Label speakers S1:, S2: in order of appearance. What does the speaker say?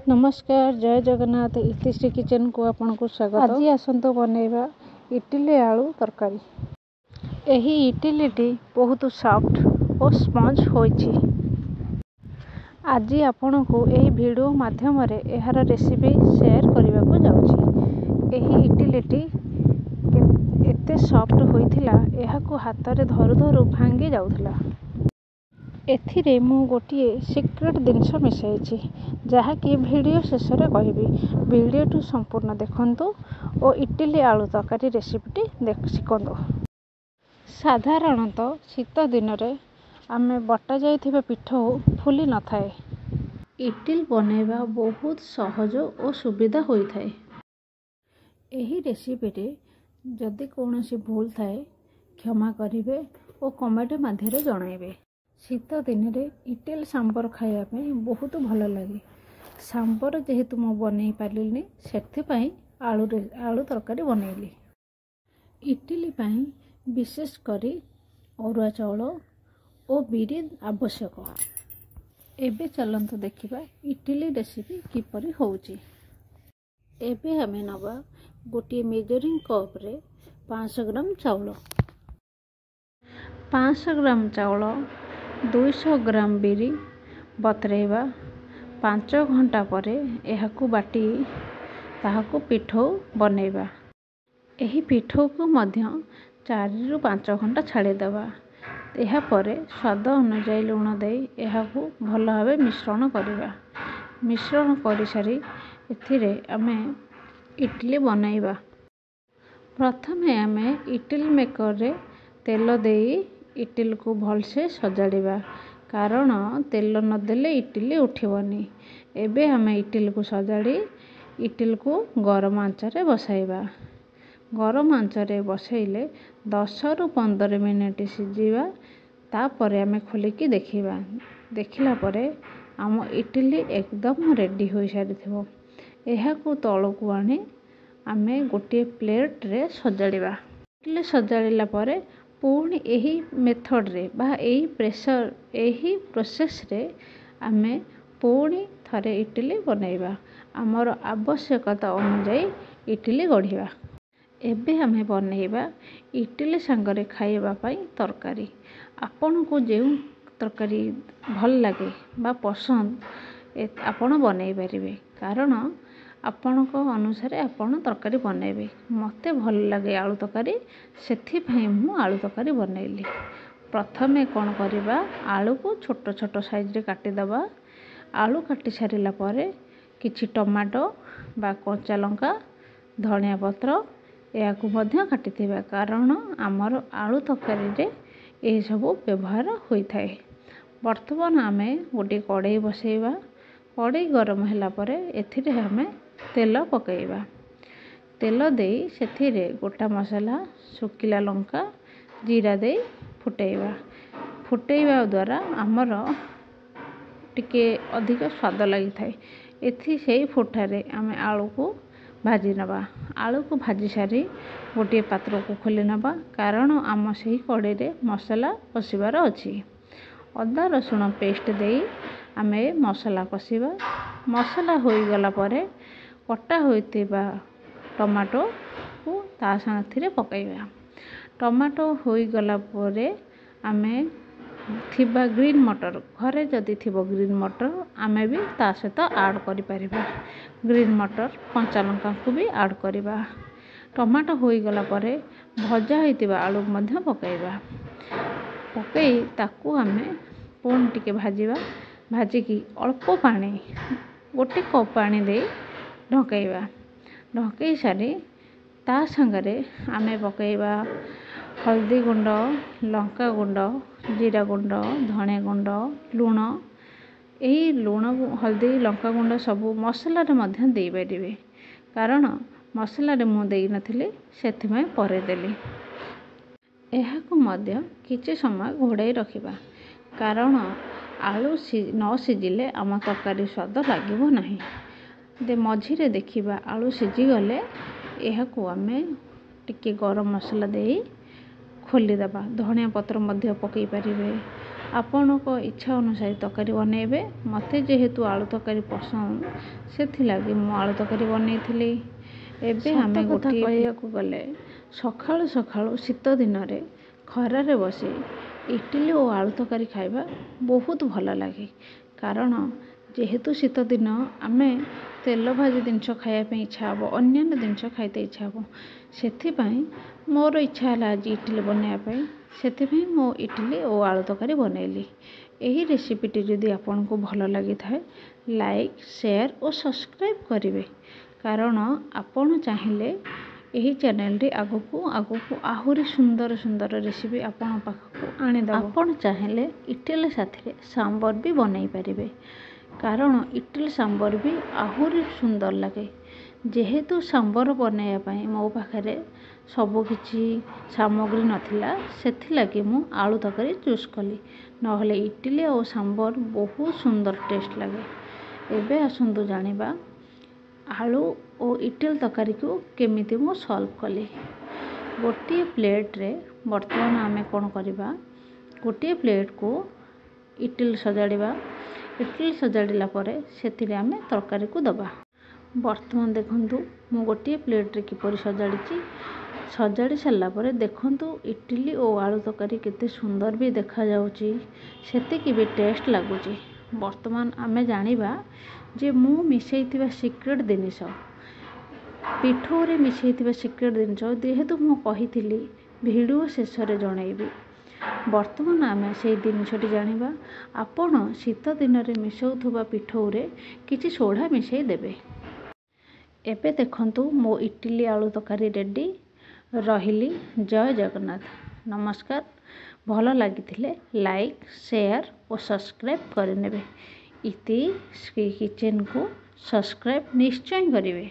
S1: नमस्कार, जय जगन्नाथ। इतिश्री किचन को आपन को स्वागत। आज आसंतो बनैबा इडली आलू तरकारी। एही इडलीटी बहुत सॉफ्ट और स्पंज होइछि। आज आपन को एही वीडियो माध्यम रे एहार रेसिपी शेयर करबा को जाउछि। एही इडलीटी एते सॉफ्ट होइथिला, एहा को हाथ रे धरु धरु भांगी जाउथिला। एथिरे मु गोटिए सिक्रेट जिनस मिसाइछि, जहाँकि वीडियो शेष रे कहबी। वीडियो संपूर्ण देखंतु और इडली आलू तरकारी रेसिपीटी शिखंतु। साधारणतः शीत दिन रे आमे बटा जाइथिबा पिठौ फुली न थाए। इडली बनैबा बहुत सहज और सुविधा होई थाए। एही रेसिपी रे जदि कोनोसी भूल थाए क्षमा करिवे और कमेंट माध्यम जणाइबे। शीत दिन रे इडली सांबर खाइबा पई बहुत भल लागे। सांबर जेहेतु मु बनै पारिलिनी, सेथिपाई आलू तरकारी बनैली। इडली पाई विशेष करी अरुआ चाउल और बिरी आवश्यक। एबे चलंतु देखिबा इडली रेसिपी किपरि होउची। एबे हमें नबा गोटे मेजरिंग कप रे 500 ग्राम चाउल। 500 ग्राम चाउल 200 ग्राम बिरी बतरेबा। 5 घंटा परे एहाकू बाटी ताहाकू पिठौ बनैबा। एही पिठौ को मध्य 4 रु 5 घंटा छाड़ी देबा। एहा परे स्वाद अनुसार लूण दे एहाकू भल भाबे मिश्रण करिबा। मिश्रण करि सारी एथिरे आमे इडली बनैबा। प्रथमे आमे इडली मेकर रे तेल देई इडली को भल से सजाड़िबा, कारण तेल न देले इडली उठिबनी। एबे हमें इडली को सजाड़ी इडली को गरम आंच रे बसाइबा। गरम आंच रे बसैले 10 रु 15 मिनिट सिझिबा। तापरे हमें खोलिकी देखिबा। देखिला परे आम इडली एकदम रेडी होई सारिथिबो। एहाकू तळकू आनी आमे गोटे प्लेट रे सजाड़िबा। इडली सजाड़िला परे पुणी एही मेथड रे बा एही प्रोसेस रे आमे पुणी थरे इडली बनैबा। आमर आवश्यकता अनुसार इडली गढ़िबा। एबे हमें बनैबा इडली सांगरे खाइबा पई तरकारी। आपन को जेउ तरकारी भल लागे बा पसंद आपन बनै परिबे, कारण आपण को अनुसार आपण तरकारी बनैबे। मते भल लागे आलू तरकारी, सेथि पई मु आलू तरकारी बनैली। प्रथमे कोन करिबा, आलू को छोट छोट साइज रे काटि दबा। आलू काटि सारिला परे किछि टमाटो बा कच्चा लंका, धनिया पत्र याकू मध्य काटिथिबा, कारण हमर आलू तरकारी रे एही सब व्यवहार होई थाए। वर्तमान आमे गोटे कढ़ाई बसैबा। कढ़ाई गरम होला परे एथिरे हमें तेल पकैबा। तेल देई सेथिरे गोटा मसाला, सुकिला लंका, जीरा दे फुटैबा। फुटैबा द्वारा आमर टिके अधिक स्वाद लागि थाए। एथि सेही फुटारे आमे आलू को भाजी नबा। आलू को भाजी सारी गोटे पात्र को खोली नबा, कारण आम सेही कढ़ाई रे मसाला कसिबार अछि। अदा रसुण पेस्ट देई आमे मसाला कसिबा। मसाला होई गला परे कटा होइतिबा टमाटो को ता साथिरे पकाइबा। टमाटो होई गला परे आमे थिबा ग्रीन मटर, घरे जदि थिबो ग्रीन मटर आमे भी ता सहित ऐड करि परिबा। ग्रीन मटर कंचा लंका को भी ऐड करिबा। टमाटो होई गला परे भजा होइतिबा आलू मध्य पकाइबा। पकई ताकू आमे पुण टिके भाजीबा। भाजिकी अल्प पानी, गोटे कप पानी दे ढकैबा। ढकई सारी ता संगरे आमे पकैबा हल्दी गुंड, लंका गुंड, जीरा गुंड, धनिया गुंड, लूण। एही लूण, हल्दी, लंका गुंड सबू मसला रे मध्य देई परिबे, कारण मसला रे मु देई नथिले, सेथिमै परे देली। एहाकू मध्य किछि समय घोड़ाई रखिबा, कारण आलू न सिझिले आम तरकारी स्वाद लागिबो नाही। दे मझिरे देखिबा आलू सिझी गले एहाकू आमे टिके गरम मसला देई खोली दबा। धनिया पत्र मध्य पकई परिबे, ଆପଣଙ୍କ ଇଚ୍ଛା ଅନୁସାରେ ତରକାରୀ ବନେଇବେ। ମୋତେ ଯେହେତୁ ଆଳୁ ତରକାରୀ ପସନ୍ଦ ସେଥିଲାଗି ମୁଁ ଆଳୁ ତରକାରୀ ବନେଇଥିଲି। ଏବେ ଆମେ ଗୋଟିଏ କହିବାକୁ ଗଲେ ସକାଳୁ ସକାଳୁ ଶୀତ ଦିନରେ ଖରାରେ ବସି ଇଟିଲି ଓ ଆଳୁ ତରକାରୀ ଖାଇବା ବହୁତ ଭଲ ଲାଗେ। କାରଣ ଯେହେତୁ ଶୀତ ଦିନ ଆମେ ତେଲ ଭାଜି ଜିନିଷ ଖାଇବା ପାଇଁ ଇଚ୍ଛା ହେବ, ଅନ୍ୟାନ୍ୟ ଜିନିଷ ଖାଇତେ ଇଚ୍ଛା ହେବ। ସେଥିପାଇଁ ମୋର ଇଚ୍ଛା ହେଲା ଆଜି ଇଟିଲି ବନେଇବା ପାଇଁ। ସେଥିପାଇଁ ମୁଁ ଇଟିଲି ଓ ଆଳୁ ତରକାରୀ ବନେଇଲି। ଏହି ରେସିପିଟି ଯଦି ଆପଣଙ୍କୁ ଭଲ ଲାଗିଥାଏ ଲାଇକ୍, ସେୟାର ଓ ସବସ୍କ୍ରାଇବ୍ କରିବେ। କାରଣ ଆପଣ ଚାହିଁଲେ ଏହି ଚ୍ୟାନେଲଟି ଆଗକୁ ଆହୁରି ସୁନ୍ଦର ସୁନ୍ଦର ରେସିପି ଆପଣଙ୍କ ପାଖକୁ ଆଣିଦେବ। ଆପଣ ଚାହିଁଲେ ଇଟିଲି ସାଥିରେ ସାମ୍ବର ବି ବନେଇ ପାରିବେ। କାରଣ ଇଟିଲି ସାମ୍ବର ବି ଆହୁରି ସୁନ୍ଦର ଲାଗେ। ଯେହେତୁ ସାମ୍ବର ବନେଇବା ପାଇଁ ମୋ ପାଖରେ ସବୁକିଛି ସାମଗ୍ରୀ ନଥିଲା, ସେଥିଲାଗି ମୁଁ ଆଳୁ ତରକାରୀ ଚୁଜ୍ କଲି। ନହେଲେ ଇଟିଲି ଆଉ ସାମ୍ବର ବହୁତ ସୁନ୍ଦର ଟେଷ୍ଟ ଲାଗେ। ଏବେ ଆସନ୍ତୁ ଜାଣିବା ଆଳୁ ଓ ଇଟିଲି ତରକାରୀକୁ କେମିତି ମୁଁ ସଲ୍ଭ କଲି। ଗୋଟିଏ ପ୍ଲେଟ୍ରେ ବର୍ତ୍ତମାନ ଆମେ କ'ଣ କରିବା, ଗୋଟିଏ ପ୍ଲେଟ୍କୁ ଇଟିଲି ସଜାଡ଼ିବା। ଇଟିଲି ସଜାଡ଼ିଲା ପରେ ସେଥିରେ ଆମେ ତରକାରୀକୁ ଦେବା। ବର୍ତ୍ତମାନ ଦେଖନ୍ତୁ ମୁଁ ଗୋଟିଏ ପ୍ଲେଟ୍ରେ କିପରି ସଜାଡ଼ିଛି। ସଜାଡ଼ି ସାରିଲା ପରେ ଦେଖନ୍ତୁ ଇଟିଲି ଓ ଆଳୁ ତରକାରୀ କେତେ ସୁନ୍ଦର ବି ଦେଖାଯାଉଛି, ସେତିକି ବି ଟେଷ୍ଟ ଲାଗୁଛି। ବର୍ତ୍ତମାନ ଆମେ ଜାଣିବା ଯେ ମୁଁ ମିଶାଇଥିବା ସିକ୍ରେଟ୍ ଜିନିଷ, ପିଠଉରେ ମିଶାଇଥିବା ସିକ୍ରେଟ୍ ଜିନିଷ ଯେହେତୁ ମୁଁ କହିଥିଲି ଭିଡ଼ିଓ ଶେଷରେ ଜଣାଇବି। ବର୍ତ୍ତମାନ ଆମେ ସେଇ ଜିନିଷଟି ଜାଣିବା। ଆପଣ ଶୀତ ଦିନରେ ମିଶାଉଥିବା ପିଠଉରେ କିଛି ସୋଢ଼ା ମିଶାଇ ଦେବେ। ଏବେ ଦେଖନ୍ତୁ ମୋ ଇଟିଲି ଆଳୁ ତରକାରୀ ରେଡ଼ି। ରହିଲି। ଜୟ ଜଗନ୍ନାଥ। ନମସ୍କାର। ଭଲ ଲାଗିଥିଲେ ଲାଇକ୍, ସେୟାର ଓ ସବସ୍କ୍ରାଇବ୍ କରିନେବେ। ଇତି ଶ୍ରୀ କିଚେନକୁ ସବସ୍କ୍ରାଇବ୍ ନିଶ୍ଚୟ କରିବେ।